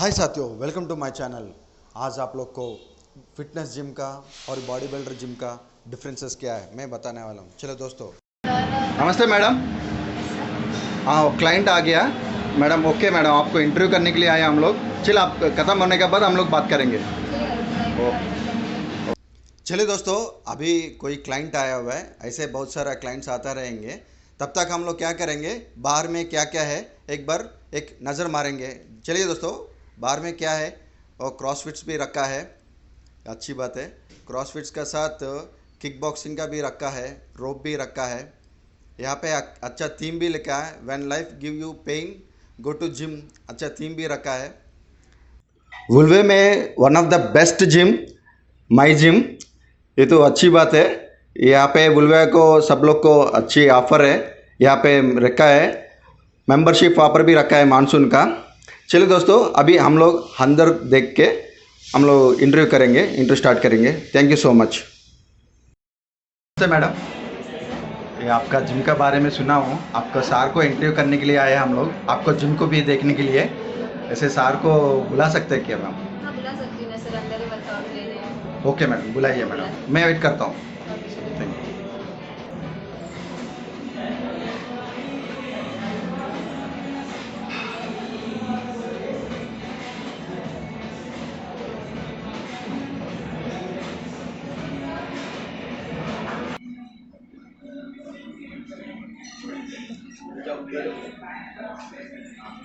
हाय साथियों, welcome to my channel. आज आप लोग को फिटनेस जिम का और बॉडी बिल्डर जिम का डिफरेंसेस क्या है मैं बताने वाला हूँ। चलो दोस्तों। नमस्ते मैडम। हाँ, क्लाइंट आ गया मैडम। ओके मैडम, आपको इंटरव्यू करने के लिए आए हम लोग। चलो, आप ख़त्म होने के बाद हम लोग बात करेंगे। चलिए दोस्तों, अभी कोई क्लाइंट आया हुआ है। ऐसे बहुत सारा क्लाइंट्स आता रहेंगे। तब तक हम लोग क्या करेंगे, बाहर में क्या क्या है एक बार एक नज़र मारेंगे। चलिए दोस्तों, बाहर में क्या है, और क्रॉसफिट्स भी रखा है, अच्छी बात है। क्रॉसफिट्स का साथ किक बॉक्सिंग का भी रखा है, रोप भी रखा है। यहाँ पे अच्छा थीम भी लिखा है, when life give you pain go to gym. अच्छा थीम भी रखा है। वुल्वे में one of the best gym, my gym. ये तो अच्छी बात है। यहाँ पे वुल्वे को सब लोग को अच्छी ऑफ़र है। यहाँ पे रखा है मेंबरशिप ऑफर भी रखा है मानसून का। चलिए दोस्तों, अभी हम लोग अंदर देख के हम लोग इंटरव्यू स्टार्ट करेंगे। Thank you so much. नमस्ते मैडम, ये आपका जिम का बारे में सुना हूँ। आपका सार को इंटरव्यू करने के लिए आए हम लोग, आपको जिम को भी देखने के लिए। ऐसे सार को बुला सकते हैं क्या मैम? हाँ, बुला सकती हूँ मैं सर, अंदर ही वर्कआउट ले रहे हैं। ओके मैडम, बुलाइए मैडम, मैं वेट करता हूँ। Thank you.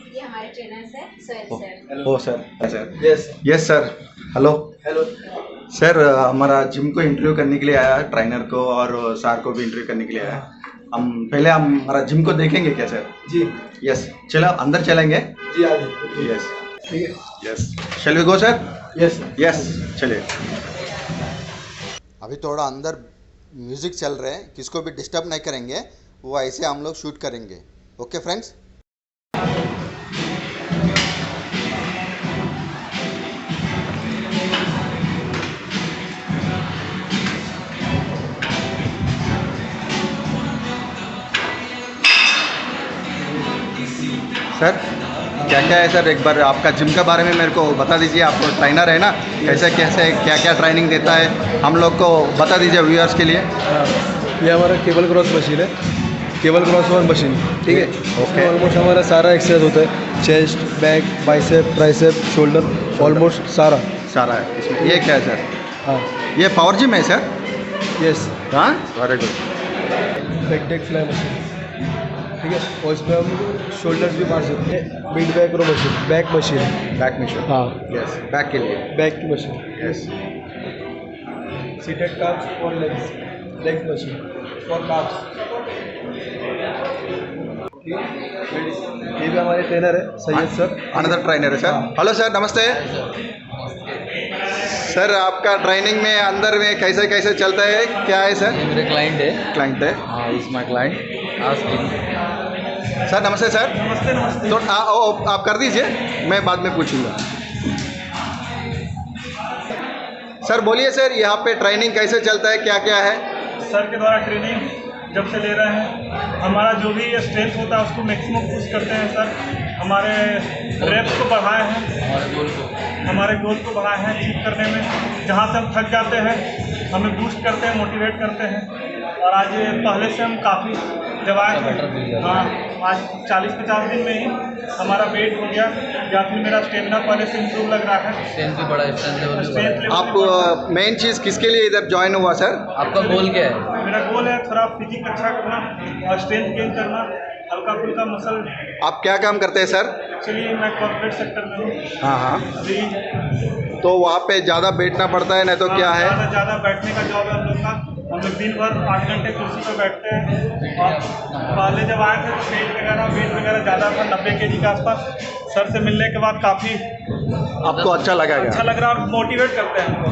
ये हमारे ट्रेनर्स है Sohail sir. Oh sir, sir yes yes sir. Hello hello sir, हमारा जिम को इंटरव्यू करने के लिए आया, ट्रेनर को और सर को भी इंटरव्यू करने के लिए आया। हम पहले हमारा जिम को देखेंगे क्या सर? जी यस, चलो अंदर चलेंगे। जी आ जाइए। यस ठीक है। Yes, shall we go sir? Yes yes, चलिए। अभी थोड़ा अंदर म्यूजिक चल रहे हैं, किसको भी डिस्टर्ब नहीं करेंगे, वो ऐसे हम लोग शूट करेंगे। Okay friends. सर क्या क्या है सर, एक बार आपका जिम के बारे में मेरे को बता दीजिए। आप ट्रेनर है ना, कैसे कैसे क्या क्या ट्रेनिंग देता है हम लोग को बता दीजिए व्यूअर्स के लिए। हाँ, ये हमारा केबल क्रॉस मशीन है, केबल क्रॉस वन मशीन। ठीक है। ओके। ऑलमोस्ट हमारा सारा एक्सरसाइज होता है, chest, back, bicep, tricep, shoulder, almost सारा सारा है इसमें। ये क्या है सर? हाँ ये पावर जिम है सर? यस। हाँ, very good. Back deck fly machine. ठीक है। और इसमें हम शोल्डर्स भी मार सकते हैं। Mid back row machine, back machine. Back machine? हाँ यस, बैक के लिए। बैक की मशीन। यस। सीटेड काफ्स और legs, legs machine for calves. ये भी हमारे ट्रेनर है सैयद सर। अनदर ट्रेनर है सर। हेलो सर, नमस्ते सर। आपका ट्रेनिंग में अंदर में कैसे कैसे चलता है, क्या है सर? ये मेरे क्लाइंट है। क्लाइंट है? हाँ, इज माय क्लाइंट। सर नमस्ते सर। नमस्ते नमस्ते। तो आप कर दीजिए, मैं बाद में पूछूंगा। सर बोलिए सर, यहाँ पे ट्रेनिंग कैसे चलता है, क्या क्या है? सर के द्वारा ट्रेनिंग जब से ले रहे हैं, हमारा जो भी स्ट्रेंथ होता है उसको मैक्सिमम पुश करते हैं सर। हमारे रेप्स को बढ़ाए हैं, हमारे गोल को बढ़ाए हैं अचीव करने में। जहाँ से हम थक जाते हैं हमें बूस्ट करते हैं, मोटिवेट करते हैं। और आज पहले से हम काफ़ी जब आए थे, हाँ, आज 40-50 दिन में ही हमारा वेट हो गया, या फिर मेरा स्टेमिना पहले से इम्प्रूव लग रहा है। स्ट्रेंथ भी बड़ा, स्ट्रेंथ लेवल भी बड़ा। आप मेन चीज़ किसके लिए इधर ज्वाइन हुआ सर? आपका गोल क्या है? मेरा गोल है थोड़ा फिजिक अच्छा करना और स्ट्रेंथ गेन करना, हल्का फुल्का मसल। आप क्या काम करते हैं सर? एक्चुअली मैं कॉर्पोरेट सेक्टर में हूँ हाँ हाँ। अभी। तो वहाँ पे ज़्यादा बैठना पड़ता है, नहीं तो क्या है? ज़्यादा बैठने का जॉब है हम लोग का। हम लोग दिन भर 8 घंटे कुर्सी पर बैठते हैं। और पहले जब आए थे तो वेट वगैरह ज़्यादा था, 90 kg के आसपास। सर से मिलने के बाद काफ़ी आपको अच्छा लगा अच्छा क्या? लग रहा है और मोटिवेट करते हैं हमको।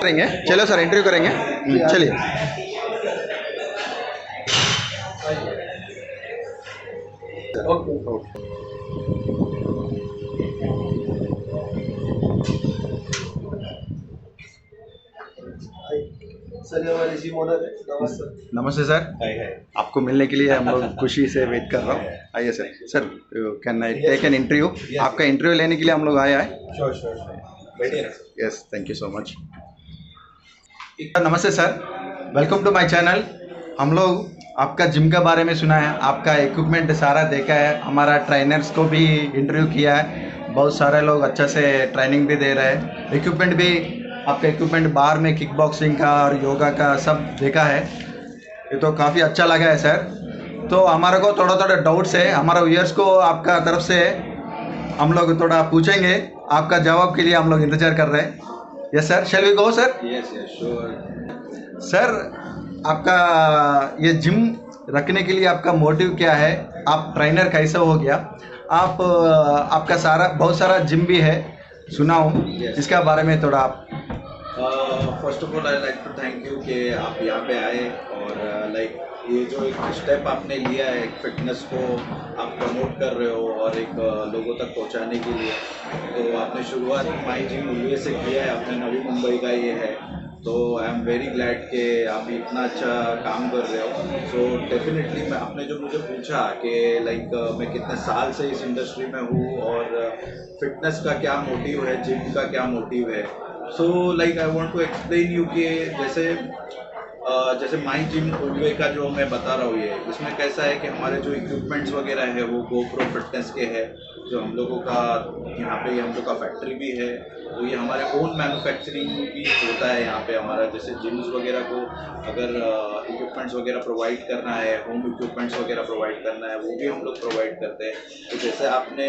करेंगे, चलो सर इंटरव्यू करेंगे। चलिए। सर ये हमारे जिम ओनर है, नमस्ते। नमस्ते सर, आपको मिलने के लिए हम लोग खुशी से वेट कर रहा हूँ। आइए sir. Sir can I take an interview? आपका इंटरव्यू लेने के लिए हम लोग आए हैं। श्योर श्योर बैठिए। Yes, thank you so much. नमस्ते sir, welcome to my channel. हम लोग आपका जिम के बारे में सुना है, आपका इक्विपमेंट सारा देखा है, हमारा ट्रेनर्स को भी इंटरव्यू किया है, बहुत सारे लोग अच्छा से ट्रेनिंग भी दे रहे हैं। इक्विपमेंट भी, आपका इक्विपमेंट बाहर में किक बॉक्सिंग का और योगा का सब देखा है, ये तो काफ़ी अच्छा लगा है सर। तो हमारे को थोड़ा थोड़ा डाउट्स है, हमारा व्यूअर्स को आपका तरफ से हम लोग थोड़ा पूछेंगे, आपका जवाब के लिए हम लोग इंतज़ार कर रहे हैं। Yes sir, shall we go sir? Yes yes sure. Sir आपका ये जिम रखने के लिए आपका मोटिव क्या है? आप ट्रेनर कैसे हो गया? आप आपका सारा बहुत सारा जिम भी है सुना हूँ, इसके बारे में थोड़ा आप। First of all I like to thank you कि आप यहाँ पे आए और लाइक ये जो एक स्टेप आपने लिया है, एक फिटनेस को आप प्रमोट कर रहे हो और एक लोगों तक पहुँचाने के लिए, तो आपने शुरुआत माई जिम उल्वे से किया है, अपने नवी मुंबई का ये है, तो आई एम वेरी ग्लैड कि आप इतना अच्छा काम कर रहे हो। सो डेफिनेटली मैं, आपने जो मुझे पूछा कि लाइक मैं कितने साल से इस इंडस्ट्री में हूँ और फिटनेस का क्या मोटिव है, जिम का क्या मोटिव है, so like I want to explain you कि जैसे माई जिम उल्वे का जो मैं बता रहा हूँ, ये इसमें कैसा है कि हमारे जो इक्विपमेंट्स वगैरह है वो GoPro फिटनेस के है, जो हम लोगों का यहाँ पे हम लोग का फैक्ट्री भी है, तो ये हमारे ओन मैन्युफैक्चरिंग भी होता है यहाँ पे हमारा। जैसे जिम्स वगैरह को अगर इक्विपमेंट्स वगैरह प्रोवाइड करना है, होम इक्विपमेंट्स वगैरह प्रोवाइड करना है, वो भी हम लोग प्रोवाइड करते हैं। तो जैसे आपने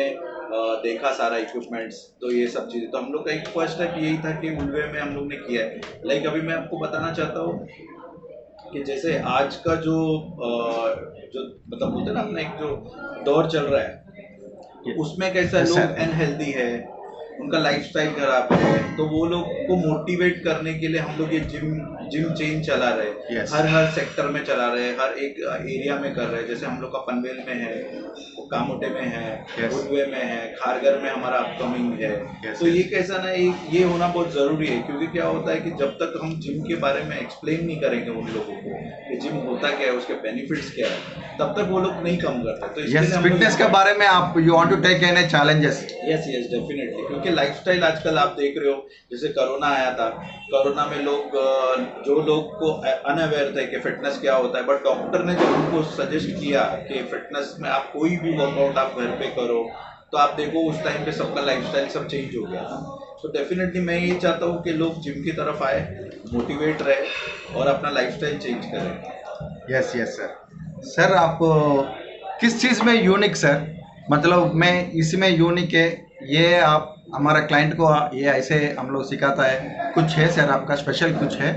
देखा सारा इक्विपमेंट्स, तो ये सब चीज़ें तो हम लोग का एक फर्स्ट स्टेप यही था कि उल्वे में हम लोग ने किया है। लाइक अभी मैं आपको बताना चाहता हूँ कि जैसे आज का जो मतलब बोलते हैं ना, अपना एक जो दौर चल रहा है, उसमें कैसा लोग अनहेल्दी है, उनका लाइफस्टाइल खराब है, तो वो लोग को मोटिवेट करने के लिए हम लोग ये जिम चेन चला रहे हैं। हर सेक्टर में चला रहे हैं, हर एक एरिया में कर रहे हैं। जैसे हम लोग का पनवेल में है, कामोटे में है, उल्वे में है, खारगर में हमारा अपकमिंग है। तो ये कैसा ना, ये होना बहुत ज़रूरी है, क्योंकि क्या होता है कि जब तक हम जिम के बारे में एक्सप्लेन नहीं करेंगे उन लोगों को कि जिम होता क्या है, उसके बेनिफिट्स क्या है, तब तक वो लोग नहीं कम करते। तो इसलिए फिटनेस के बारे में आप you want to take any challenges? Yes definitely, क्योंकि लाइफस्टाइल आजकल आप देख रहे हो, जैसे कोरोना आया था, कोरोना में जो लोग को अनअवेयर थे कि फिटनेस क्या होता है, बट डॉक्टर ने जब उनको सजेस्ट किया कि फिटनेस में आप कोई भी वर्कआउट आप घर पे करो, तो तो आप देखो उस टाइम पे सबका लाइफस्टाइल सब चेंज हो गया था। तो डेफिनेटली मैं ये चाहता हूँ कि लोग जिम की तरफ आए, मोटिवेट रहे और अपना लाइफस्टाइल चेंज करें। Yes yes sir. सर आप किस चीज़ में यूनिक सर, मतलब मैं इसमें यूनिक है, ये आप हमारा क्लाइंट को ये ऐसे हम लोग सिखाता है, कुछ है सर आपका स्पेशल कुछ है?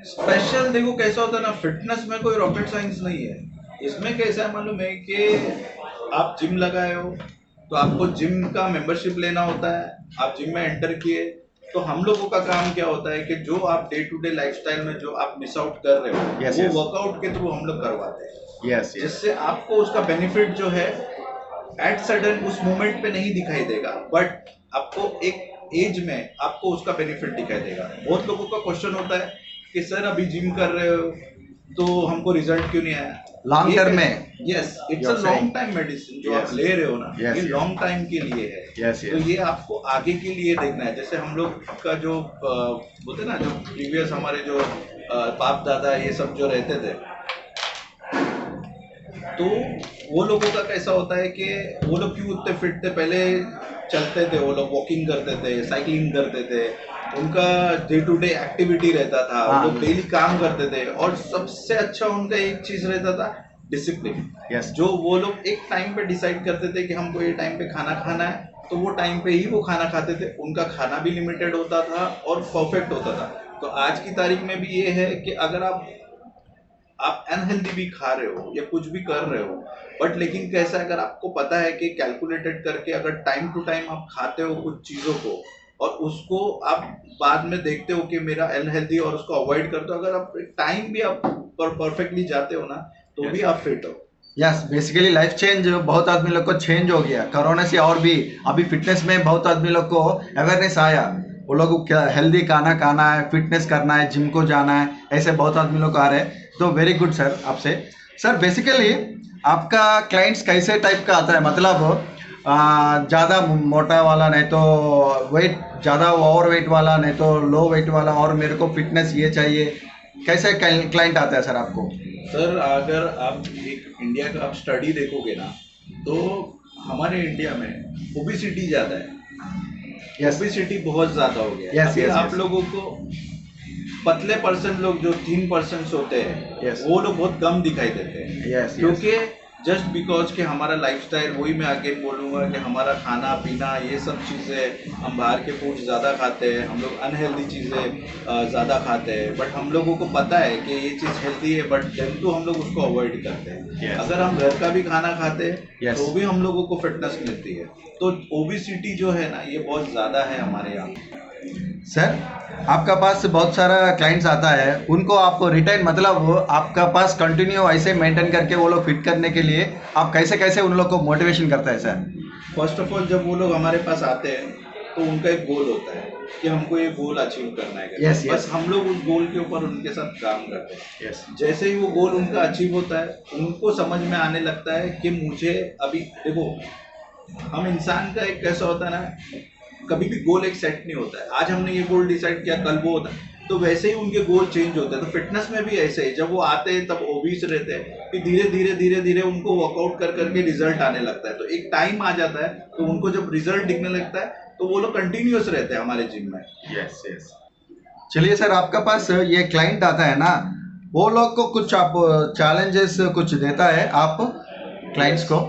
स्पेशल देखो कैसा होता है ना, फिटनेस में कोई रॉकेट साइंस नहीं है। इसमें कैसा है मालूम है कि आप जिम लगाए हो तो आपको जिम का मेंबरशिप लेना होता है, आप जिम में एंटर किए तो हम लोगों का काम क्या होता है कि जो आप डे टू डे लाइफस्टाइल में जो आप मिस आउट कर रहे हो Yes, वो yes. वर्कआउट के थ्रू हम लोग करवाते हैं, यस यस जिससे आपको उसका बेनिफिट जो है एट सडन उस मोमेंट पे नहीं दिखाई देगा, बट आपको एक एज में आपको उसका बेनिफिट दिखाई देगा। बहुत लोगों का क्वेश्चन होता है कि सर अभी जिम कर रहे हो तो हमको रिजल्ट क्यों नहीं आया? लॉन्ग टर्म में? Yes, it's a You're long saying. Time medicine जो Yes. आप ले रहे हो ना, Yes, ये yes. लॉन्ग टाइम के लिए है। Yes, तो yes. ये आपको आगे के लिए देखना है। जैसे हम लोग का जो बोलते हैं ना, जो प्रीवियस हमारे जो बाप दादा ये सब जो रहते थे, तो वो लोगों का कैसा होता है कि वो लोग क्यों उतने फिट थे? पहले चलते थे, वो लोग वॉकिंग करते थे, साइकिलिंग करते थे, उनका डे टू डे एक्टिविटी रहता था, हाँ. वो लोग डेली काम करते थे और सबसे अच्छा उनका एक चीज रहता था, डिसिप्लिन। यस जो वो लोग एक टाइम पे डिसाइड करते थे कि हमको ये टाइम पे खाना खाना है, तो वो टाइम पे ही वो खाना खाते थे। उनका खाना भी लिमिटेड होता था और परफेक्ट होता था। तो आज की तारीख में भी ये है कि अगर आप अनहेल्दी भी खा रहे हो या कुछ भी कर रहे हो, बट लेकिन कैसा है, अगर आपको पता है कि कैलकुलेटेड करके अगर टाइम टू टाइम आप खाते हो कुछ चीज़ों को और उसको आप बाद में देखते हो कि मेरा अनहेल्दी और उसको अवॉइड करते हो, अगर आप टाइम भी आप परफेक्टली जाते हो ना, तो भी आप फिट हो। यस, बेसिकली लाइफ चेंज बहुत आदमी लोग को चेंज हो गया कोरोना से, और भी अभी फिटनेस में बहुत आदमी लोग को अवेयरनेस आया, वो लोग हेल्दी खाना खाना है, फिटनेस करना है, जिम को जाना है, ऐसे बहुत आदमी लोग आ रहे हैं। तो वेरी गुड सर आपसे। सर बेसिकली आपका क्लाइंट्स कैसे टाइप का आता है, मतलब ज़्यादा मोटा वाला नहीं तो वेट ज़्यादा ओवर वेट वाला नहीं तो लो वेट वाला, और मेरे को फिटनेस ये चाहिए, कैसे क्लाइंट आता है सर आपको? सर अगर आप एक इंडिया का आप स्टडी देखोगे ना, तो हमारे इंडिया में ओबिसिटी ज़्यादा है। Yes. ओबिसिटी बहुत ज़्यादा हो गया है। Yes, अभी yes, आप yes. लोगों को पतले पर्सन लोग जो 3% होते हैं, Yes. वो लोग बहुत कम दिखाई देते हैं। Yes, क्योंकि जस्ट बिकॉज कि हमारा लाइफस्टाइल, वही मैं अगेन बोलूँगा कि हमारा खाना पीना ये सब चीज़ें, हम बाहर के फूड ज़्यादा खाते हैं, हम लोग अनहेल्दी चीज़ें ज़्यादा खाते हैं, बट हम लोगों को पता है कि ये चीज़ हेल्दी है, बट देन तो हम लोग उसको अवॉइड करते हैं। Yes. अगर हम घर का भी खाना खाते हैं Yes. तो भी हम लोगों को फिटनेस मिलती है। तो ओबिसिटी जो है ना, ये बहुत ज़्यादा है हमारे यहाँ। सर आपका पास बहुत सारा क्लाइंट्स आता है, उनको आप रिटेन, मतलब आपका पास कंटिन्यू ऐसे मेंटेन करके वो लोग फिट करने के लिए आप कैसे कैसे उन लोग को मोटिवेशन करता है सर? फर्स्ट ऑफ ऑल जब वो लोग हमारे पास आते हैं तो उनका एक गोल होता है कि हमको ये गोल अचीव करना है। Yes, yes. बस हम लोग उस गोल के ऊपर उनके साथ काम करते हैं। यस जैसे ही वो गोल उनका अचीव होता है, उनको समझ में आने लगता है कि मुझे अभी देखो, हम इंसान का एक कैसा होता है ना, कभी भी गोल एक सेट नहीं होता है। आज हमने ये गोल डिसाइड किया, कल वो होता है, तो वैसे ही उनके गोल चेंज होते हैं। तो फिटनेस में भी ऐसे ही, जब वो आते हैं तब ओबीस रहते हैं, फिर धीरे धीरे धीरे धीरे उनको वर्कआउट कर करके रिजल्ट आने लगता है। तो एक टाइम आ जाता है, तो उनको जब रिजल्ट दिखने लगता है तो वो लोग कंटिन्यूअस रहते हैं हमारे जिम में। Yes yes. चलिए सर, आपका पास ये क्लाइंट आता है ना, वो लोग को कुछ आप चैलेंजेस कुछ देता है आप क्लाइंट्स को,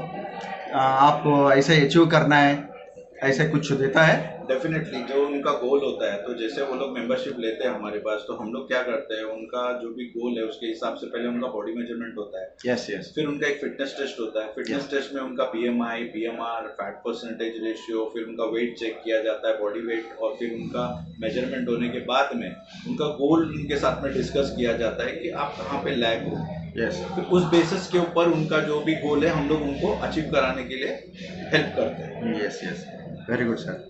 आप ऐसे अचीव करना है, ऐसे कुछ देता है? डेफिनेटली जो उनका गोल होता है, तो जैसे वो लोग मेंबरशिप लेते हैं हमारे पास, तो हम लोग क्या करते हैं, उनका जो भी गोल है उसके हिसाब से पहले उनका बॉडी मेजरमेंट होता है। Yes yes. फिर उनका एक फिटनेस टेस्ट होता है। फिटनेस टेस्ट में उनका BMI, BMR, fat percentage ratio, फिर उनका वेट चेक किया जाता है, बॉडी वेट, और फिर उनका मेजरमेंट होने के बाद में उनका गोल उनके साथ में डिस्कस किया जाता है कि आप कहाँ पे लैग हो। यस। फिर उस बेसिस के ऊपर उनका जो भी गोल है हम लोग उनको अचीव कराने के लिए हेल्प करते हैं। Yes yes, very good sir.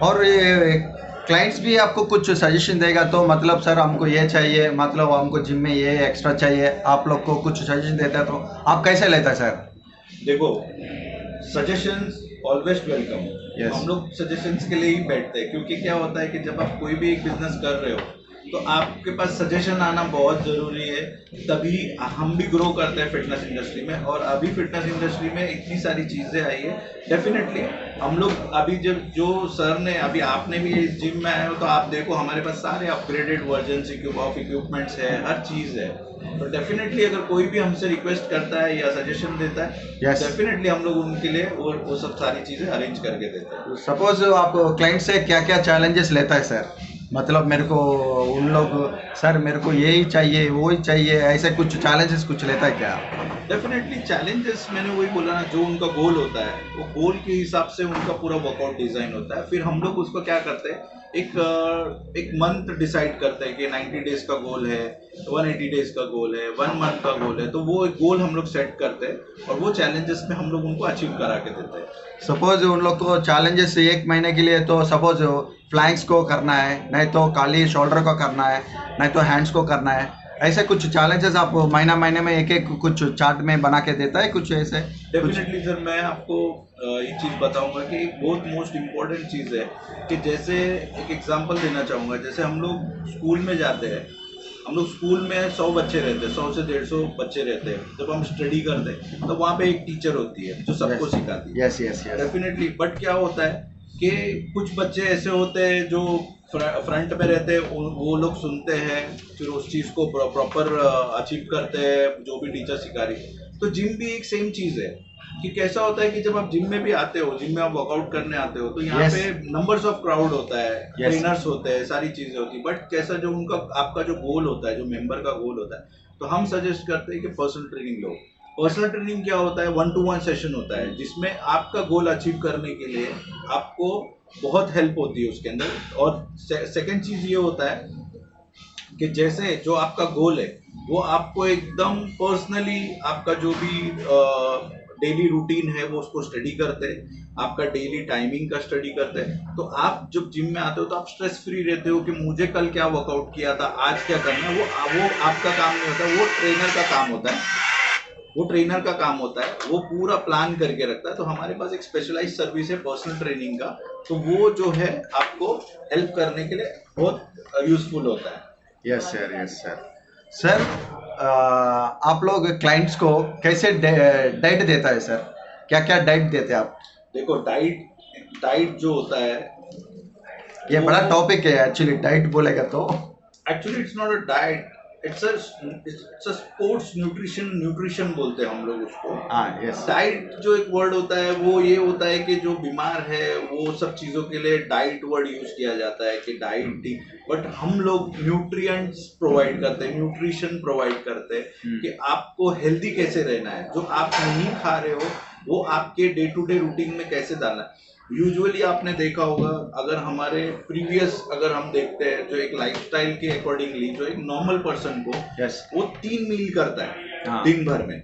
और ये क्लाइंट्स भी आपको कुछ सजेशन देगा, तो मतलब सर हमको ये चाहिए, मतलब हमको जिम में ये एक्स्ट्रा चाहिए, आप लोग को कुछ सजेशन देता है तो आप कैसे लेता है सर? देखो, सजेशंस ऑलवेज वेलकम। Yes. हम लोग सजेशंस के लिए ही बैठते हैं, क्योंकि क्या होता है कि जब आप कोई भी एक बिजनेस कर रहे हो तो आपके पास सजेशन आना बहुत ज़रूरी है, तभी हम भी ग्रो करते हैं फिटनेस इंडस्ट्री में। और अभी फिटनेस इंडस्ट्री में इतनी सारी चीज़ें आई है, डेफिनेटली हम लोग अभी जब जो सर ने अभी आपने भी इस जिम में आए हो तो आप देखो हमारे पास सारे अपग्रेडेड वर्जन ऑफ इक्विपमेंट्स है, हर चीज़ है। तो डेफिनेटली अगर कोई भी हमसे रिक्वेस्ट करता है या सजेशन देता है, Yes. डेफिनेटली हम लोग उनके लिए वो सब सारी चीज़ें अरेंज करके देते हैं। सपोज आप क्लाइंट से क्या क्या चैलेंजेस लेता है सर? मतलब मेरे को उन लोग सर मेरे को यही चाहिए वो ही चाहिए, ऐसे कुछ चैलेंजेस कुछ लेता है क्या? डेफिनेटली चैलेंजेस, मैंने वही बोला ना, जो उनका गोल होता है वो गोल के हिसाब से उनका पूरा वर्कआउट डिज़ाइन होता है। फिर हम लोग उसको क्या करते हैं, एक मंथ डिसाइड करते हैं कि 90 डेज का गोल है, 180 डेज का गोल है, 1 मंथ का गोल है। तो वो एक गोल हम लोग सेट करते हैं और वो चैलेंजेस में हम लोग उनको अचीव करा के देते हैं। सपोज उन लोग को चैलेंजेस 1 महीने के लिए, तो सपोज फ्लैंक्स को करना है, नहीं तो खाली शोल्डर को करना है, नहीं तो हैंड्स को करना है, ऐसे कुछ चैलेंजेस आप महीने में एक कुछ चार्ट में बना के देता है कुछ ऐसे? डेफिनेटली सर, मैं आपको ये चीज़ बताऊंगा कि एक बहुत मोस्ट इम्पॉर्टेंट चीज़ है कि जैसे एक एग्जांपल देना चाहूँगा। जैसे हम लोग स्कूल में जाते हैं, हम लोग स्कूल में 100 बच्चे रहते हैं, 100 से 150 बच्चे रहते हैं। जब हम स्टडी करते हैं तो वहाँ पे एक टीचर होती है जो सबको सिखाती है। Yes yes yes. Definitely, but क्या होता है कि कुछ बच्चे ऐसे होते हैं जो फ्रंट में रहते हैं, वो लोग सुनते हैं, फिर उस चीज़ को प्रॉपर अचीव करते हैं जो भी टीचर सिखा रही है। तो जिम भी एक सेम चीज़ है कि कैसा होता है कि जब आप जिम में भी आते हो, जिम में आप वर्कआउट करने आते हो, तो यहाँ Yes. पे नंबर्स ऑफ क्राउड होता है, Yes. ट्रेनर्स होते हैं, सारी चीज़ें होती है। बट कैसा जो उनका आपका जो गोल होता है, जो मेंबर का गोल होता है, तो हम सजेस्ट करते हैं कि पर्सनल ट्रेनिंग लो। पर्सनल ट्रेनिंग क्या होता है? 1-to-1 सेशन होता है जिसमें आपका गोल अचीव करने के लिए आपको बहुत हेल्प होती है उसके अंदर। और सेकंड चीज़ ये होता है कि जैसे जो आपका गोल है वो आपको एकदम पर्सनली, आपका जो भी डेली रूटीन है वो उसको स्टडी करते हैं, आपका डेली टाइमिंग का स्टडी करते हैं। तो आप जब जिम में आते हो तो आप स्ट्रेस फ्री रहते हो कि मुझे कल क्या वर्कआउट किया था, आज क्या करना है। वो आपका काम नहीं होता, वो ट्रेनर का काम होता है। वो ट्रेनर का काम होता है, वो पूरा प्लान करके रखता है। तो हमारे पास एक स्पेशलाइज सर्विस है पर्सनल ट्रेनिंग का, तो वो जो है आपको हेल्प करने के लिए बहुत यूजफुल होता है। Yes sir, yes sir. Sir आप लोग क्लाइंट्स को कैसे डाइट देता है सर? क्या क्या डाइट देते हैं आप? देखो, डाइट जो होता है ये बड़ा टॉपिक है एक्चुअली, डाइट बोलेगा तो। Actually it's not a diet, it's a sports nutrition बोलते हैं हम लोग उसको। हाँ यस। डाइट जो एक वर्ड होता है वो ये होता है कि जो बीमार है वो सब चीज़ों के लिए डाइट वर्ड यूज किया जाता है कि डाइट ठीक। बट हम लोग न्यूट्रिएंट्स प्रोवाइड करते हैं, न्यूट्रिशन प्रोवाइड करते हैं कि आपको हेल्दी कैसे रहना है, जो आप नहीं खा रहे हो वो आपके डे टू डे रूटीन में कैसे डालना है। यूजुअली आपने देखा होगा, अगर हमारे प्रीवियस अगर हम देखते हैं, जो एक लाइफस्टाइल के अकॉर्डिंगली जो एक नॉर्मल पर्सन को यस। वो 3 मील करता है हाँ। दिन भर में।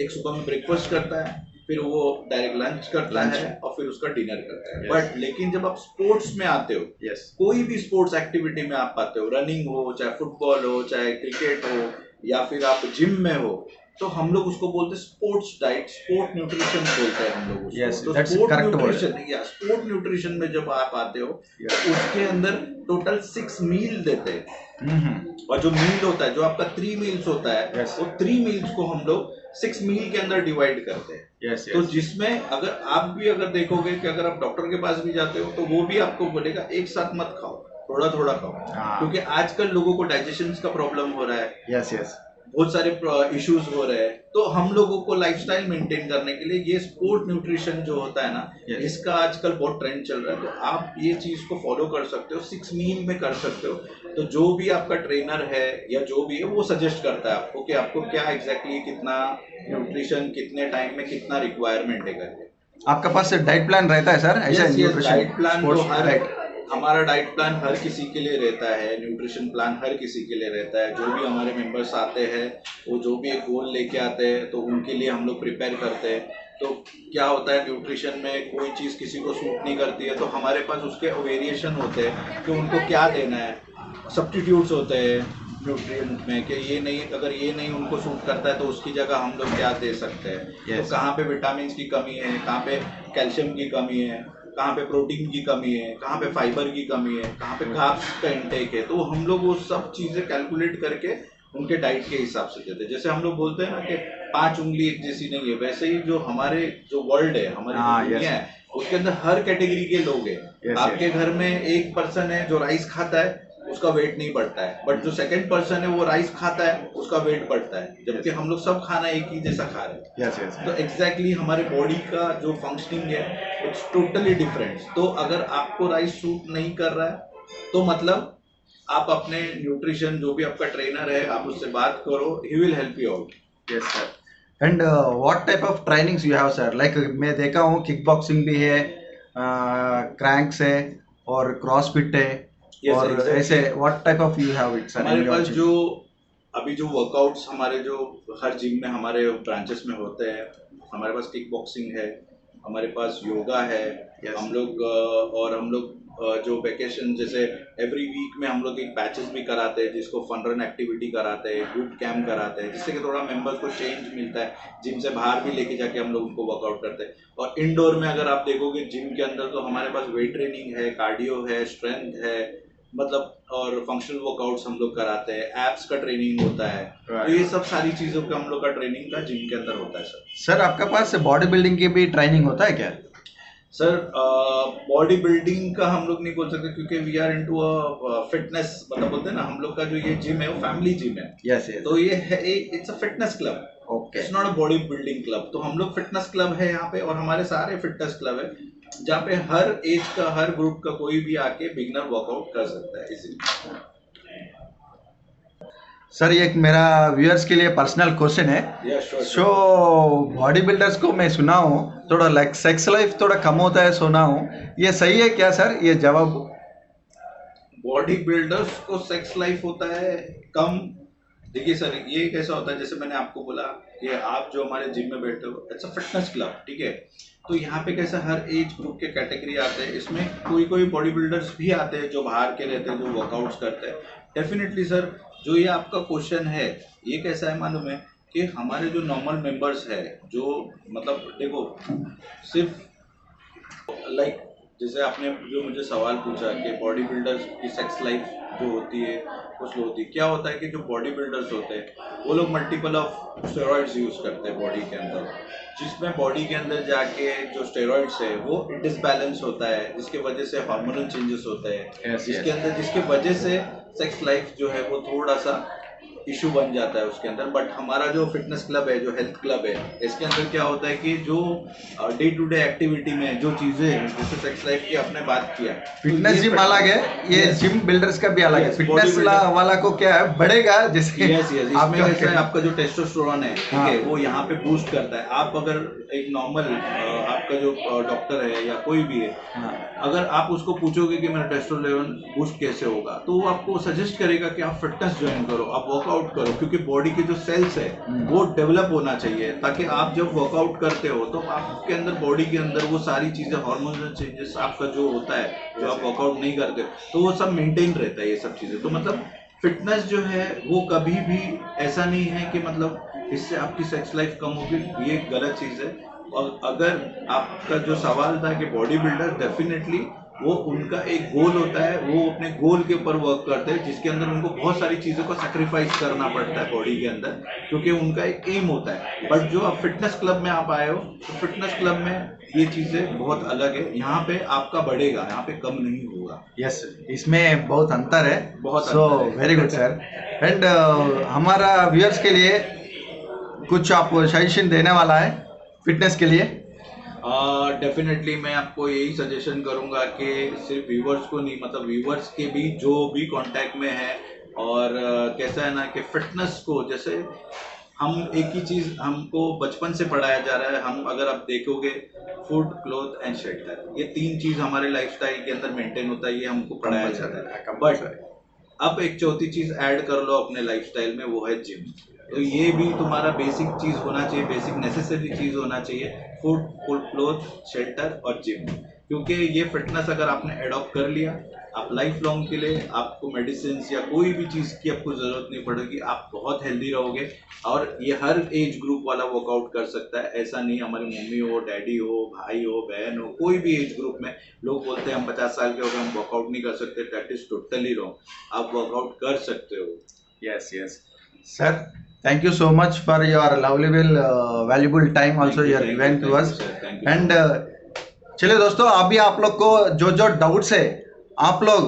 एक सुबह में ब्रेकफास्ट करता है, फिर वो डायरेक्ट लंच करता है और फिर उसका डिनर करता है। बट लेकिन जब आप स्पोर्ट्स में आते हो, कोई भी स्पोर्ट्स एक्टिविटी में आप आते हो, रनिंग हो, चाहे फुटबॉल हो, चाहे क्रिकेट हो, या फिर आप जिम में हो, तो हम लोग उसको बोलते हैं स्पोर्ट्स डाइट, स्पोर्ट न्यूट्रिशन बोलते हैं हम लोग उसको। Yes, तो that's sport correct word. Nutrition या स्पोर्ट न्यूट्रिशन में जब आप आते हो तो उसके अंदर टोटल 6 मील देते हैं। और जो मील होता है, जो आपका 3 मील्स होता है, Yes. वो 3 मील्स को हम लोग 6 मील के अंदर डिवाइड करते हैं। यस तो जिसमें अगर आप भी अगर देखोगे कि अगर आप डॉक्टर के पास भी जाते हो तो वो भी आपको बोलेगा एक साथ मत खाओ, थोड़ा थोड़ा खाओ। हाँ। क्योंकि आजकल लोगों को डाइजेशन का प्रॉब्लम हो रहा है, यस यस। बहुत सारे इश्यूज हो रहे हैं। तो हम लोगों को लाइफस्टाइल मेंटेन करने के लिए ये स्पोर्ट न्यूट्रिशन जो होता है ना, Yes. इसका आजकल बहुत ट्रेंड चल रहा है। तो आप ये चीज को फॉलो कर सकते हो, 6 मील में कर सकते हो। तो जो भी आपका ट्रेनर है या जो भी है वो सजेस्ट करता है आपको कि आपको क्या एग्जैक्टली कितना न्यूट्रिशन, कितने टाइम में कितना रिक्वायरमेंट है करके। आपका पास डाइट प्लान रहता है सर? ऐसा डाइट प्लान तो हर डाइट हमारा डाइट प्लान हर किसी के लिए रहता है, न्यूट्रिशन प्लान हर किसी के लिए रहता है। जो भी हमारे मेंबर्स आते हैं वो जो भी एक गोल लेके आते हैं तो उनके लिए हम लोग प्रिपेयर करते हैं। तो क्या होता है, न्यूट्रिशन में कोई चीज़ किसी को सूट नहीं करती है तो हमारे पास उसके वेरिएशन होते हैं कि उनको क्या देना है, सब्स्टिट्यूट्स होते हैं न्यूट्रिएंट में कि ये नहीं, अगर ये नहीं उनको सूट करता है तो उसकी जगह हम लोग क्या दे सकते हैं। Yes. तो कहाँ पे विटामिन की कमी है, कहाँ पे कैल्शियम की कमी है, कहाँ पे प्रोटीन की कमी है, कहाँ पे फाइबर की कमी है, कहाँ पे कार्ब्स का इंटेक है, तो हम लोग वो सब चीज़ें कैलकुलेट करके उनके डाइट के हिसाब से देते हैं। जैसे हम लोग बोलते हैं ना कि 5 उंगली एक जैसी नहीं है, वैसे ही जो हमारे जो वर्ल्ड है, हमारी जो दुनिया है, उसके अंदर हर कैटेगरी के लोग हैं। आपके घर में एक पर्सन है जो राइस खाता है, उसका वेट नहीं बढ़ता है, बट जो सेकंड पर्सन है वो राइस खाता है, उसका वेट बढ़ता है, जबकि हम लोग सब खाना एक ही जैसा खा रहे हैं। तो एग्जैक्टली हमारे बॉडी का जो फंक्शनिंग है इट्स टोटली डिफरेंट। तो अगर आपको राइस सूट नहीं कर रहा है तो मतलब आप अपने न्यूट्रिशन जो भी आपका ट्रेनर है आप उससे बात करो, he will help you out. Yes sir. And what type of trainings you have sir? Like मैं देखा हूँ किक बॉक्सिंग भी है, क्रैंक्स है और क्रॉसफिट है। Yes, और exactly. ऐसे what type of you have it sir? हमारे पास जो अभी जो वर्कआउट्स हमारे जो हर जिम में हमारे ब्रांचेस में होते हैं, हमारे पास किक बॉक्सिंग है, हमारे पास योगा है। हम लोग और हम लोग जो वेकेशन जैसे एवरी वीक में हम लोग एक बैचेस भी कराते हैं जिसको फन रन एक्टिविटी कराते हैं, बूट कैम्प कराते हैं, जिससे कि थोड़ा मेंबर्स को चेंज मिलता है। जिम से बाहर भी लेके जाके हम लोग उनको वर्कआउट करते हैं। और इंडोर में अगर आप देखोगे जिम के अंदर तो हमारे पास वेट ट्रेनिंग है, कार्डियो है, स्ट्रेंथ है, मतलब और फंक्शनल वर्कआउट्स हम लोग कराते हैं, एप्स का ट्रेनिंग होता है। तो ये सब सारी चीज़ों का हम लोग का ट्रेनिंग का जिम के अंदर होता है सर। सर आपका पास बॉडी बिल्डिंग की भी ट्रेनिंग होता है क्या? सर बॉडी बिल्डिंग का हम लोग नहीं बोल सकते क्योंकि we are into a fitness, मतलब बोलते हैं ना हम लोग का जो ये जिम है वो फैमिली जिम है। यस। तो ये है it's a fitness club, okay. It's not a body building club. तो हम लोग फिटनेस क्लब है यहाँ पे, और हमारे सारे फिटनेस क्लब है जहाँ पे हर एज का, हर ग्रुप का कोई भी आके बिगिनर वर्कआउट कर सकता है इजीली। सर ये एक मेरा व्यूअर्स के लिए पर्सनल क्वेश्चन है। सो बॉडी बिल्डर्स को मैं सुना हूँ थोड़ा लाइक सेक्स लाइफ थोड़ा कम होता है, सुना हूँ, ये सही है क्या सर? ये जवाब। बॉडी बिल्डर्स को सेक्स लाइफ होता है कम। देखिए सर ये कैसा होता है, जैसे मैंने आपको बोला कि आप जो हमारे जिम में बैठे हो इट्स अ फिटनेस क्लब, ठीक है। तो यहाँ पे कैसा हर एज ग्रुप के कैटेगरी आते हैं, इसमें कोई कोई बॉडी बिल्डर्स भी आते हैं जो बाहर के रहते हैं, जो वर्कआउट्स करते हैं। डेफिनेटली सर जो ये आपका क्वेश्चन है ये कैसा है मालूम है कि हमारे जो नॉर्मल मेंबर्स है, जो मतलब देखो सिर्फ लाइक जैसे आपने जो मुझे सवाल पूछा कि बॉडी बिल्डर्स की सेक्स लाइफ जो होती है वो स्लो होती है, क्या होता है कि जो बॉडी बिल्डर्स होते हैं वो लोग मल्टीपल ऑफ स्टेरॉइड्स यूज़ करते हैं बॉडी के अंदर, जिसमें बॉडी के अंदर जाके जो स्टेरॉइड्स है वो डिसबैलेंस होता है, जिसके वजह से हार्मोनल चेंजेस होते हैं, जिसके अंदर जिसके वजह से सेक्स लाइफ जो है वो थोड़ा सा इशू बन जाता है उसके अंदर। बट हमारा जो फिटनेस क्लब है, जो हेल्थ क्लब है, इसके अंदर क्या होता है कि जो डे टू डे एक्टिविटी में जो चीज़ें हैं, जैसे सेक्स लाइफ की आपने बात किया, फिटनेस जिम अलग है, ये जिम बिल्डर्स का भी अलग है। फिटनेस वाला को क्या है बढ़ेगा, जैसे इसमें कैसा है आपका जो टेस्टोस्टेरोन है, ठीक है, वो यहाँ पे बूस्ट करता है। आप अगर एक नॉर्मल आपका जो डॉक्टर है या कोई भी है, अगर आप उसको पूछोगे कि मेरा टेस्टोस्टेरोन बूस्ट कैसे होगा, तो वो आपको सजेस्ट करेगा कि आप फिटनेस ज्वाइन करो, आप वर्कआउट करो, क्योंकि बॉडी के जो सेल्स है वो डेवलप होना चाहिए, ताकि आप जब वर्कआउट करते हो तो आपके अंदर बॉडी के अंदर वो सारी चीज़ें, हार्मोनल चेंजेस आपका जो होता है, जो आप वर्कआउट नहीं करते तो वो सब मेंटेन रहता है, ये सब चीज़ें। तो मतलब फिटनेस जो है वो कभी भी ऐसा नहीं है कि मतलब इससे आपकी सेक्स लाइफ कम होगी, ये गलत चीज़ है। और अगर आपका जो सवाल था कि बॉडी बिल्डर, डेफिनेटली वो उनका एक गोल होता है, वो अपने गोल के ऊपर वर्क करते हैं, जिसके अंदर उनको बहुत सारी चीज़ों को सैक्रिफाइस करना पड़ता है बॉडी के अंदर, क्योंकि उनका एक एम होता है। बट जो आप फिटनेस क्लब में आप आए हो, तो फिटनेस क्लब में ये चीज़ें बहुत अलग है, यहाँ पे आपका बढ़ेगा, यहाँ पे कम नहीं होगा। यस, इसमें बहुत अंतर है, बहुत सो अंतर है। Very good sir. एंड हमारा व्यूअर्स के लिए कुछ आप सजेशन देने वाला है फिटनेस के लिए? डेफिनेटली मैं आपको यही सजेशन करूंगा कि सिर्फ व्यूवर्स को नहीं, मतलब व्यूवर्स के भी जो भी कांटेक्ट में है, और कैसा है ना कि फिटनेस को, जैसे हम एक ही चीज़ हमको बचपन से पढ़ाया जा रहा है, हम अगर आप देखोगे फूड, क्लोथ एंड शेल्टर, ये 3 चीज़ हमारे लाइफस्टाइल के अंदर मेंटेन होता है, ये हमको पढ़ाया जाता है। बट अब एक चौथी चीज़ ऐड कर लो अपने लाइफस्टाइल में, वो है जिम। तो ये भी तुम्हारा बेसिक चीज़ होना चाहिए, बेसिक नेसेसरी चीज़ होना चाहिए, फूड, क्लोथ, शेल्टर और जिम। क्योंकि ये फिटनेस अगर आपने एडॉप्ट कर लिया, आप लाइफ लॉन्ग के लिए आपको मेडिसिन या कोई भी चीज़ की आपको ज़रूरत नहीं पड़ेगी, आप बहुत हेल्दी रहोगे। और ये हर एज ग्रुप वाला वर्कआउट कर सकता है, ऐसा नहीं हमारी मम्मी हो, डैडी हो, भाई हो, बहन हो, कोई भी एज ग्रुप में। लोग बोलते हैं हम 50 साल के हो गए हम वर्कआउट नहीं कर सकते, दैट इज टोटली रॉन्ग। आप वर्कआउट कर सकते हो। Yes, yes. Sir, thank you so much for your valuable time also you are given to us. And चलिए दोस्तों, अभी आप लोग को जो जो डाउट्स है आप लोग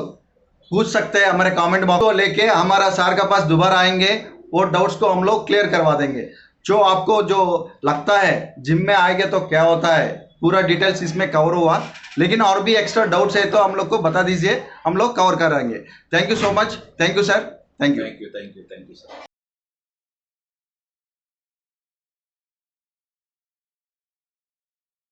पूछ सकते हैं हमारे कमेंट बॉक्स को लेके, हमारा सर के पास दोबारा आएंगे, वो डाउट्स को हम लोग क्लियर करवा देंगे। जो आपको जो लगता है जिम में आएंगे तो क्या होता है, पूरा डिटेल्स इसमें कवर हुआ, लेकिन और भी एक्स्ट्रा डाउट्स है तो हम लोग को बता दीजिए, हम लोग कवर करेंगे। Thank you so much, thank you sir, thank you. Thank you sir.